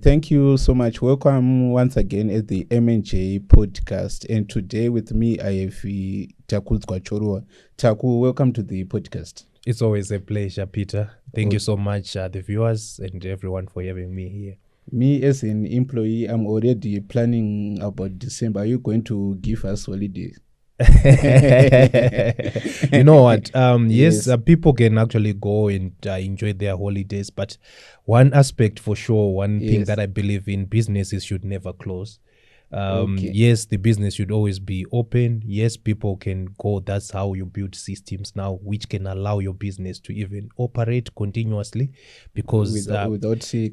Thank you so much. Welcome once again at the M&J podcast. And today with me, I have Taku Kwachorua. Taku, welcome to the podcast. It's always a pleasure, Peter. Thank you so much, the viewers and everyone, for having me here. Me as an employee, I'm already planning about December. Are you going to give us holidays? You know what? Yes, people can actually go and enjoy their holidays. But one aspect for sure, one thing that I believe in, businesses should never close. Yes, the business should always be open. Yes, people can go. That's how you build systems now, which can allow your business to even operate continuously, because without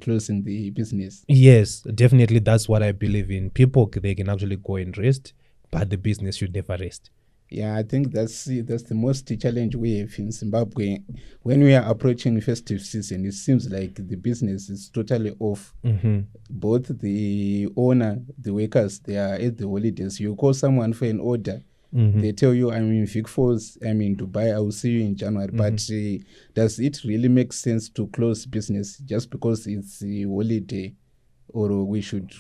closing the business. Yes, definitely. That's what I believe in. People, they can actually go and rest, but the business should never rest. Yeah, I think that's the most challenge we have in Zimbabwe. When we are approaching festive season, it seems like the business is totally off. Both the owner, the workers, they are at the holidays. You call someone for an order, they tell you, I'm in Vic Falls, I'm in Dubai, I will see you in January. But does it really make sense to close business just because it's a holiday, or we should?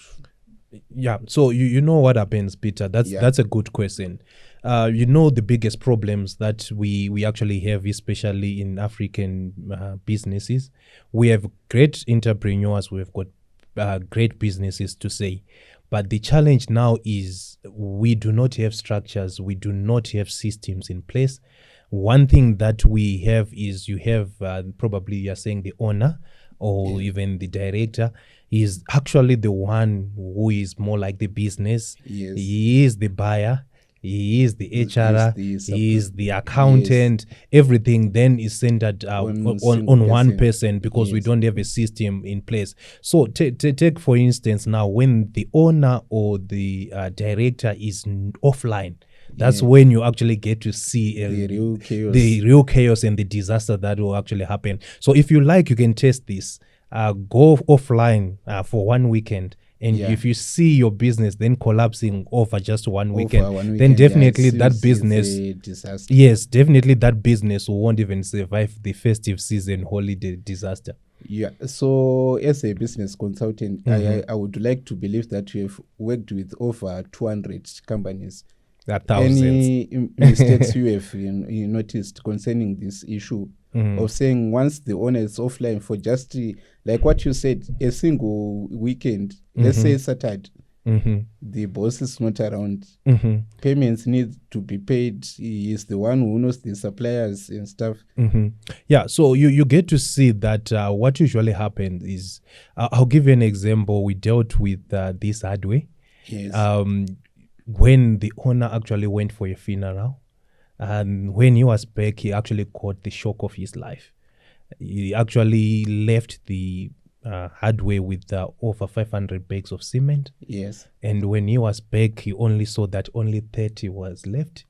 Yeah, so you know what happens, Peter? That's a good question. The biggest problems that we actually have, especially in African businesses, we have great entrepreneurs, we've got great businesses to say, but the challenge now is we do not have structures, we do not have systems in place. One thing that we have is you have probably you're saying the owner or even the director is actually the one who is more like the business. Yes. He is the buyer. He is the HR, he is the accountant. Everything then is centered on one person, because we don't have a system in place. So take for instance now, when the owner or the director is offline, that's when you actually get to see the real chaos and the disaster that will actually happen. So if you like, you can test this. Go offline for one weekend. And if you see your business then collapsing over just one weekend, then definitely that business, definitely that business won't even survive the festive season holiday disaster. Yeah. So as a business consultant, I would like to believe that you have worked with over 200 companies. Any mistakes you have you noticed concerning this issue of saying once the owner is offline for just like what you said, a single weekend, let's say Saturday, the boss is not around, payments need to be paid, he is the one who knows the suppliers and stuff. Yeah, so you get to see that what usually happens is, I'll give you an example. We dealt with this hardware. When the owner actually went for a funeral, and when he was back, he actually caught the shock of his life. He actually left the hardware with over 500 bags of cement. Yes. And when he was back, he only saw that only 30 was left.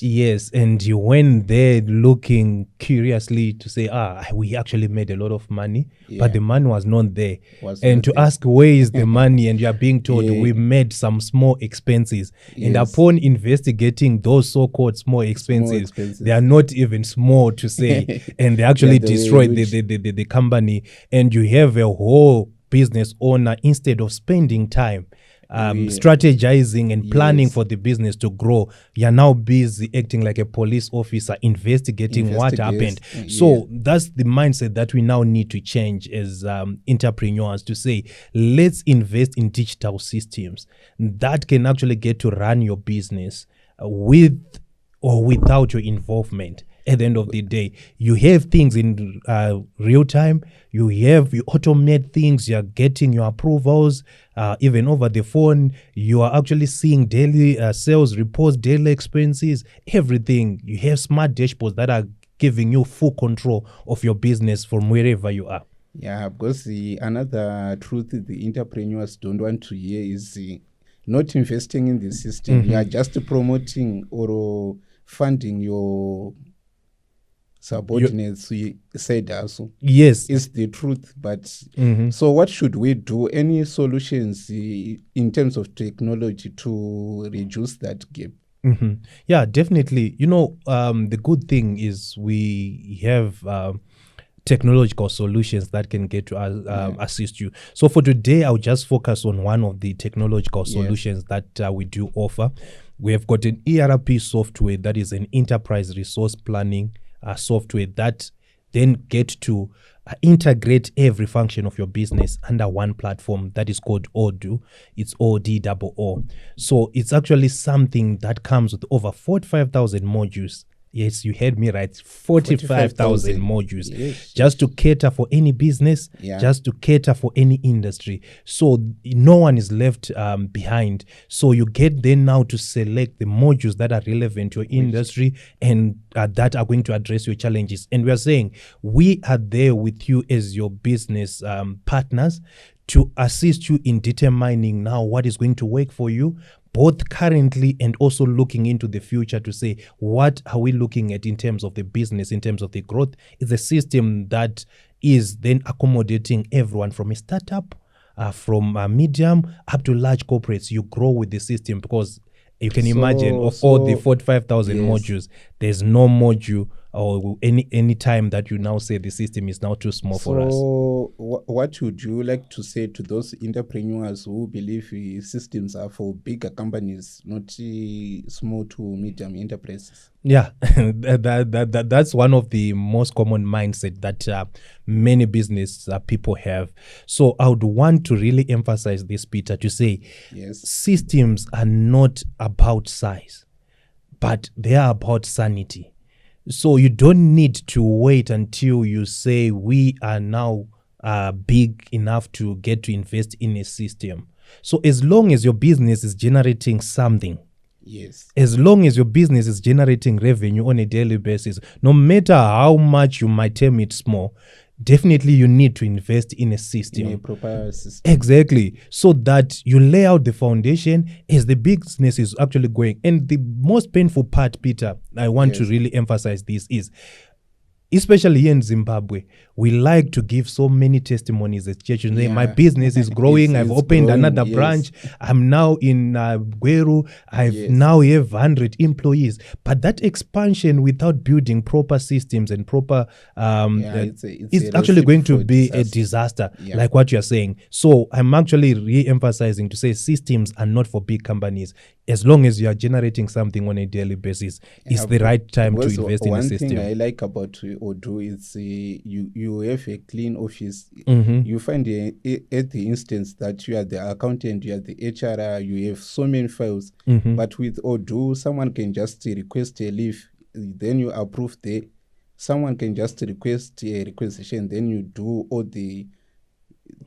Yes, and you went there looking curiously to say, we actually made a lot of money, but the money was not there. Ask where is the money, and you are being told we made some small expenses. And upon investigating those so-called small expenses, they are not even small to say, and they actually destroyed the company. And you have a whole business owner, instead of spending time strategizing and planning for the business to grow, you're now busy acting like a police officer, investigating what happened. So that's the mindset that we now need to change as entrepreneurs, to say, let's invest in digital systems that can actually get to run your business with or without your involvement. At the end of the day, you have things in real time, you automate things, you're getting your approvals, even over the phone, you are actually seeing daily sales reports, daily expenses, everything. You have smart dashboards that are giving you full control of your business from wherever you are. Yeah, because another truth the entrepreneurs don't want to hear is not investing in the system. You are just promoting or funding your subordinates. You said also. Yes. It's the truth. But so what should we do? Any solutions in terms of technology to reduce that gap? Yeah, definitely. The good thing is we have technological solutions that can get to assist you. So for today, I'll just focus on one of the technological solutions that we do offer. We have got an ERP software that is an enterprise resource planning software that then get to integrate every function of your business under one platform that is called Odoo. It's ODOO. So it's actually something that comes with over 45,000 modules. Yes, you heard me right. 45,000 modules just to cater for any business, just to cater for any industry. So no one is left behind. So you get then now to select the modules that are relevant to your industry and that are going to address your challenges. And we are saying we are there with you as your business partners to assist you in determining now what is going to work for you, both currently and also looking into the future to say, what are we looking at in terms of the business, in terms of the growth? It's a system that is then accommodating everyone from a startup, from a medium up to large corporates. You grow with the system because you can imagine of all the 45,000 modules, there's no module or any time that you now say the system is now too small for us. So what would you like to say to those entrepreneurs who believe systems are for bigger companies, not small to medium enterprises? Yeah, that's one of the most common mindset that many business people have. So I would want to really emphasize this, Peter, to say systems are not about size, but they are about sanity. So you don't need to wait until you say we are now big enough to get to invest in a system. So as long as your business is generating something, as long as your business is generating revenue on a daily basis, no matter how much you might term it small, definitely you need to invest in a system. In a proper system. Exactly. So that you lay out the foundation as the business is actually going. And the most painful part, Peter, I want to really emphasize this is, especially here in Zimbabwe, we like to give so many testimonies as churches. My business is growing. I've opened another branch. I'm now in Gweru. I've now have 100 employees. But that expansion without building proper systems and proper, it's actually going to be a disaster, like what you're saying. So I'm actually re-emphasizing to say systems are not for big companies. As long as you are generating something on a daily basis, it's the right time to invest in a system. One thing I like about Odoo is you have a clean office. You find at the instance that you are the accountant, you are the HRR, you have so many files. But with Odoo, someone can just request a leave, then you approve there. Someone can just request a requisition, then you do all the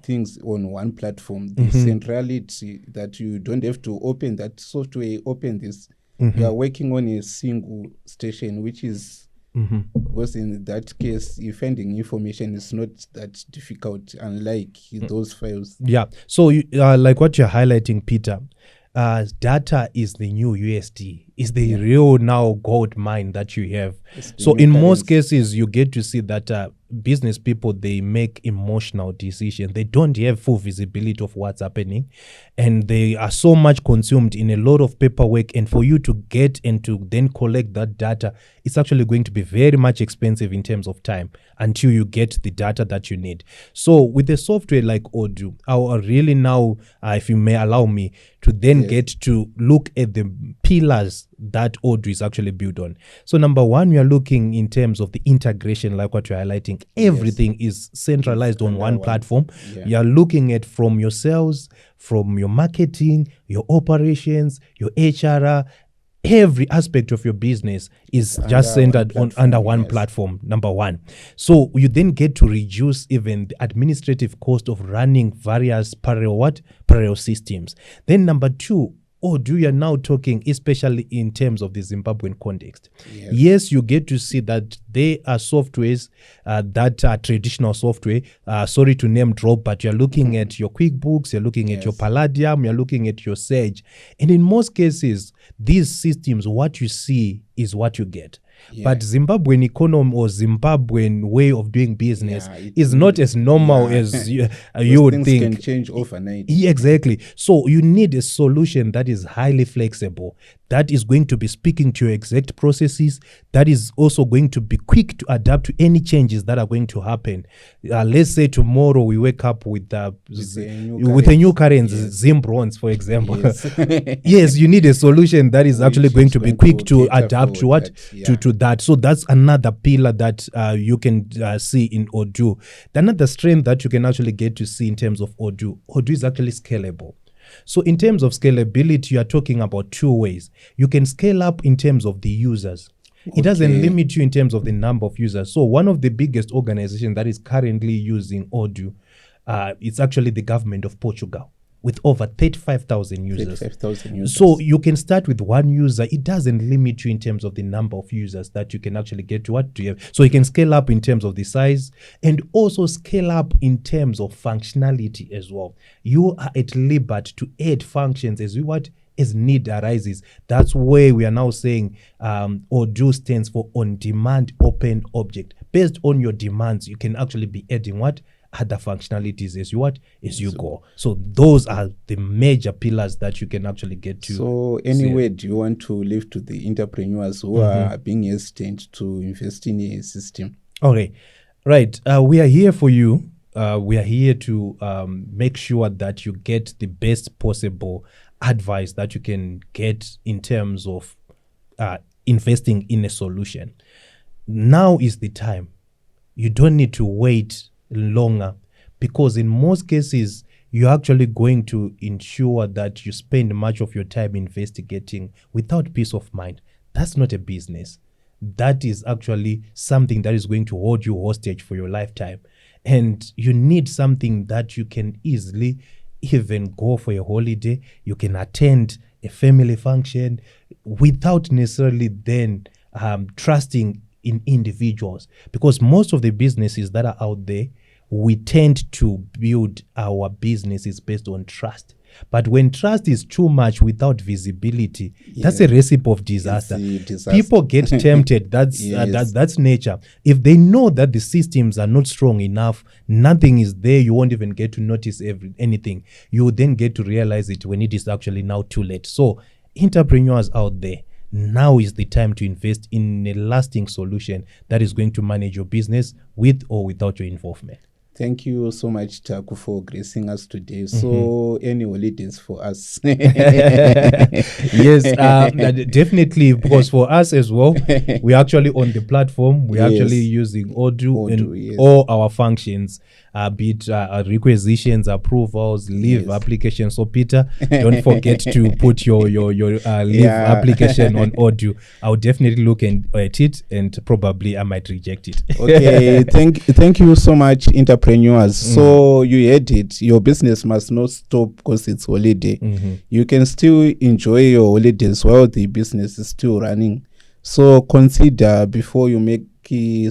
things on one platform. The centrality that you don't have to open that software, open this. You are working on a single station, which is because in that case, finding information is not that difficult, unlike those files. Yeah. So like what you're highlighting, Peter, data is the new USD, is the real now gold mine that you have. So in most cases, you get to see that business people, they make emotional decisions. They don't have full visibility of what's happening, and they are so much consumed in a lot of paperwork. And for you to get and to then collect that data, it's actually going to be very much expensive in terms of time until you get the data that you need. So with a software like Odoo, I will really now, if you may allow me, to then get to look at the pillars that Odoo is actually built on. So number one, we are looking in terms of the integration, like what you're highlighting. Everything is centralized on one platform. You are looking at from your sales, from your marketing, your operations, your HR, every aspect of your business is just centered under one platform, number one. So you then get to reduce even the administrative cost of running various parallel systems. Then number two, Odoo, you are now talking especially in terms of the Zimbabwean context. Yes, you get to see that there are softwares that are traditional software. Sorry to name drop, but you're looking at your QuickBooks, you're looking at your Palladium, you're looking at your Sage. And in most cases, these systems, what you see is what you get. But Zimbabwean economy or Zimbabwean way of doing business is not as normal as you would think. Things can change overnight. Exactly. So you need a solution that is highly flexible, that is going to be speaking to your exact processes, that is also going to be quick to adapt to any changes that are going to happen. Let's say tomorrow we wake up with a new currency, Zimbrons, for example. Yes, you need a solution that is actually going to be quick to adapt to what to that. So that's another pillar that you can see in Odoo. Another strength that you can actually get to see in terms of Odoo is actually scalable. So in terms of scalability, you are talking about two ways. You can scale up in terms of the users. It doesn't limit you in terms of the number of users. So one of the biggest organizations that is currently using Odoo, it's actually the government of Portugal, with over 35,000 users. 35,000 users. So you can start with one user. It doesn't limit you in terms of the number of users that you can actually get to. What do you have? So you can scale up in terms of the size and also scale up in terms of functionality as well. You are at liberty to add functions as need arises. That's where we are now saying Odoo stands for on-demand open object. Based on your demands, you can actually be adding other functionalities as you go. So those are the major pillars that you can actually get to. So anyway, do you want to leave to the entrepreneurs who are being hesitant to invest in a system? Okay, right. We are here for you. We are here to make sure that you get the best possible advice that you can get in terms of investing in a solution. Now is the time. You don't need to wait longer, because in most cases you're actually going to ensure that you spend much of your time investigating without peace of mind. That's not a business. That is actually something that is going to hold you hostage for your lifetime. And you need something that you can easily even go for a holiday. You can attend a family function without necessarily then trusting in individuals, because most of the businesses that are out there, we tend to build our businesses based on trust. But when trust is too much without visibility, that's a recipe of disaster. People get tempted. That's nature. If they know that the systems are not strong enough, nothing is there, you won't even get to notice anything. You will then get to realize it when it is actually now too late. So entrepreneurs out there, now is the time to invest in a lasting solution that is going to manage your business with or without your involvement. Thank you so much, Taku, for gracing us today. So, any holidays for us? Yes, definitely, because for us as well, we're actually on the platform. We're actually using Odoo in all our functions, be it requisitions, approvals, leave applications. So, Peter, don't forget to put your leave application on Odoo. I'll definitely look at it, and probably I might reject it. Okay, thank you so much, entrepreneurs. So you heard it. Your business must not stop because it's holiday. You can still enjoy your holidays while the business is still running. So consider before you make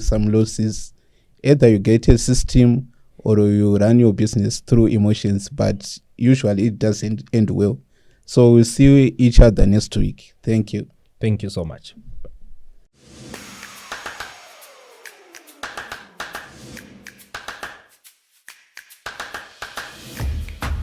some losses. Either you get a system or you run your business through emotions, but usually it doesn't end well. So we'll see each other next week. Thank you. Thank you so much.